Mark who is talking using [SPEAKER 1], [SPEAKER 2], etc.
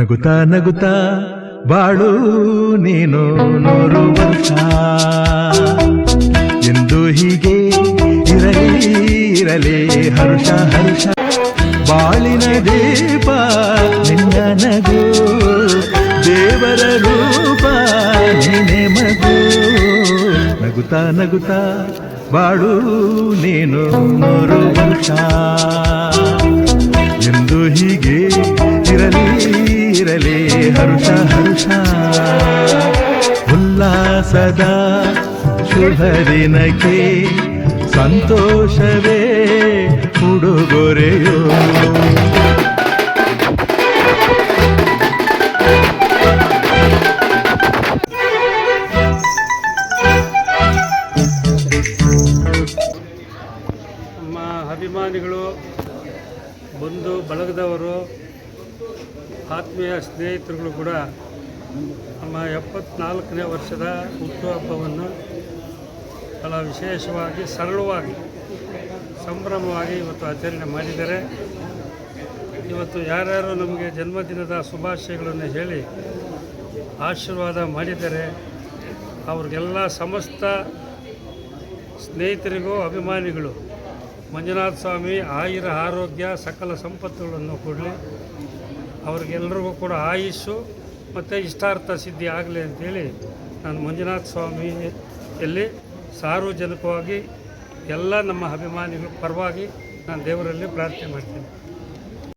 [SPEAKER 1] ನಗುತ್ತಾ ನಗುತ್ತಾ ಬಾಳು ನೀನು 100 ವರ್ಷ ಎಂದು ಹೀಗೆ ಇರಲಿ ಇರಲಿ ಹರ್ಷ ಹರ್ಷ. ಬಾಳಿನ ದೀಪ ನಿನ್ನ ನಗು, ದೇವರ ರೂಪ ನಿನ್ನೆ ಮಗು. ನಗುತ್ತಾ ನಗುತ್ತಾ ಬಾಳು ನೀನು 100 ವರ್ಷ ಎಂದು ಹೀಗೆ ಇರಲಿ ಇರಲಿ ಹರ್ಷ ಹರ್ಷ. ಉಲ್ಲಾಸದ ಶುಭ ದಿನಕ್ಕೆ ಸಂತೋಷವೇ ಉಡುಗೊರೆಯೋ.
[SPEAKER 2] ನಮ್ಮ ಅಭಿಮಾನಿಗಳು, ಬಂಧು ಬಳಗದವರು, ಆತ್ಮೀಯ ಸ್ನೇಹಿತರುಗಳು ಕೂಡ ನಮ್ಮ 74ನೇ ವರ್ಷದ ಹುಟ್ಟುಹಬ್ಬವನ್ನು ಬಹಳ ವಿಶೇಷವಾಗಿ, ಸರಳವಾಗಿ, ಸಂಭ್ರಮವಾಗಿ ಇವತ್ತು ಆಚರಣೆ ಮಾಡಿದ್ದಾರೆ. ಇವತ್ತು ಯಾರ್ಯಾರು ನಮಗೆ ಜನ್ಮದಿನದ ಶುಭಾಶಯಗಳನ್ನು ಹೇಳಿ ಆಶೀರ್ವಾದ ಮಾಡಿದ್ದಾರೆ, ಅವ್ರಿಗೆಲ್ಲ ಸಮಸ್ತ ಸ್ನೇಹಿತರಿಗೂ, ಅಭಿಮಾನಿಗಳು ಮಂಜುನಾಥ ಸ್ವಾಮಿ ಆಯುರ ಆರೋಗ್ಯ ಸಕಲ ಸಂಪತ್ತುಗಳನ್ನು ಕೊಡಲಿ. ಅವ್ರಿಗೆಲ್ಲರಿಗೂ ಕೂಡ ಆಯುಸ್ಸು ಮತ್ತು ಇಷ್ಟಾರ್ಥ ಸಿದ್ಧಿ ಆಗಲಿ ಅಂತೇಳಿ ನಾನು ಮಂಜುನಾಥ ಸ್ವಾಮಿಯಲ್ಲಿ ಸಾರ್ವಜನಿಕವಾಗಿ ಎಲ್ಲ ನಮ್ಮ ಅಭಿಮಾನಿಗಳ ಪರವಾಗಿ ನಾನು ದೇವರಲ್ಲಿ ಪ್ರಾರ್ಥನೆ ಮಾಡ್ತೀನಿ.